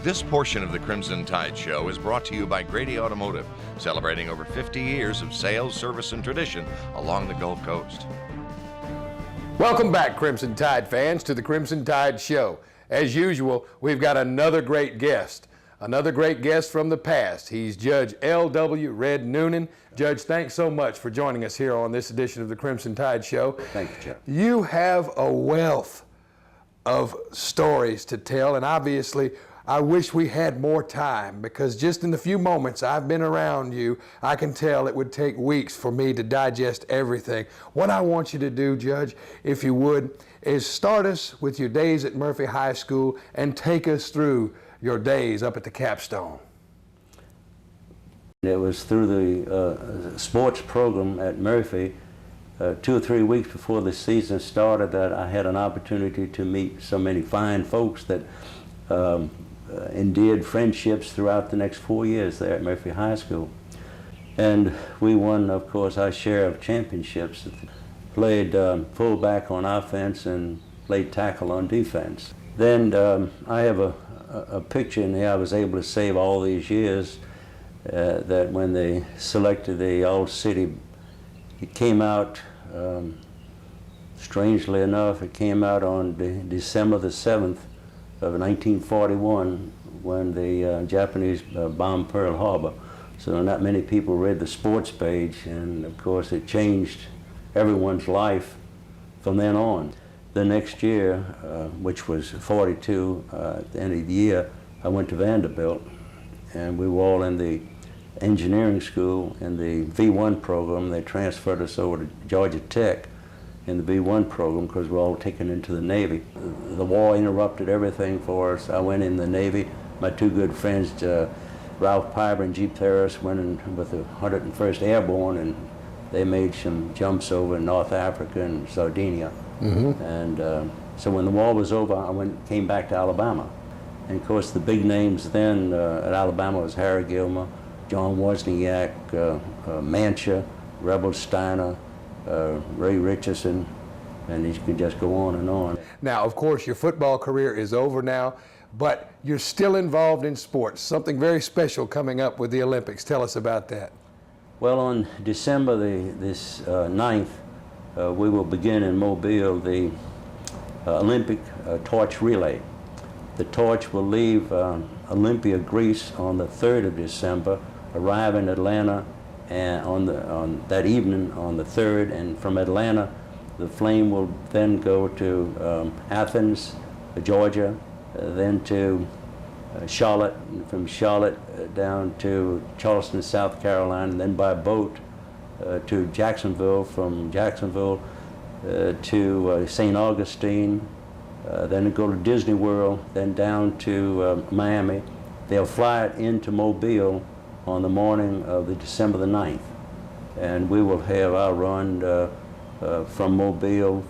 This portion of the Crimson Tide Show is brought to you by Grady Automotive, celebrating over 50 years of sales, service, and tradition along the Gulf Coast. Welcome back, Crimson Tide fans, to the Crimson Tide Show. As usual, we've got another great guest from the past. He's Judge WWII Noonan. Judge, thanks so much for joining us here on this edition of the Crimson Tide Show. Thank you, Chuck. You have a wealth of stories to tell, and obviously, I wish we had more time, because just in the few moments I've been around you, I can tell it would take weeks for me to digest everything. What I want you to do, Judge, if you would, is start us with your days at Murphy High School and take us through your days up at the Capstone. It was through the sports program at Murphy, 2 or 3 weeks before the season started, that I had an opportunity to meet so many fine folks that endeared friendships throughout the next 4 years there at Murphy High School. And we won, of course, our share of championships. Played fullback on offense and played tackle on defense. Then I have a picture in here I was able to save all these years, that when they selected the All-City, it came out, strangely enough, it came out on December the 7th of 1941, when the Japanese bombed Pearl Harbor. So not many people read the sports page, and of course it changed everyone's life from then on. The next year, which was 42, at the end of the year, I went to Vanderbilt, and we were all in the engineering school in the V1 program. They transferred us over to Georgia Tech in the V1 program because we were all taken into the Navy. The war interrupted everything for us. I went in the Navy. My two good friends, Ralph Piber and Jeep Ferris, went in with the 101st Airborne, and they made some jumps over in North Africa and Sardinia. Mm-hmm. And so when the war was over, I came back to Alabama. And of course the big names then at Alabama was Harry Gilmer, John Wozniak, Mancha, Rebel Steiner, Ray Richardson, and you can just go on and on. Now, of course, your football career is over now, but you're still involved in sports. Something very special coming up with the Olympics. Tell us about that. Well, on December this 9th, we will begin in Mobile the Olympic torch relay. The torch will leave Olympia, Greece on the 3rd of December, arrive in Atlanta and on that evening on the 3rd, and from Atlanta the flame will then go to Athens, Georgia, then to Charlotte, and from Charlotte down to Charleston, South Carolina, and then by boat to Jacksonville, from Jacksonville to St. Augustine, then go to Disney World, then down to Miami. They'll fly it into Mobile on the morning of the December the 9th. And we will have our run from Mobile,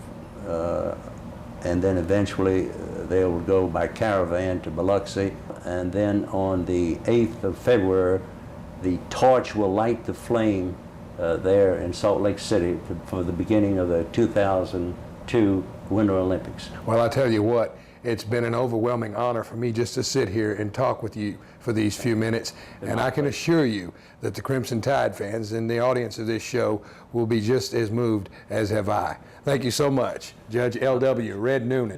and then eventually they will go by caravan to Biloxi. And then on the 8th of February, the torch will light the flame there in Salt Lake City for the beginning of the 2002 Winter Olympics. Well, I tell you what, it's been an overwhelming honor for me just to sit here and talk with you for these few minutes. And I can assure you that the Crimson Tide fans and the audience of this show will be just as moved as have I. Thank you so much, Judge WWII Noonan.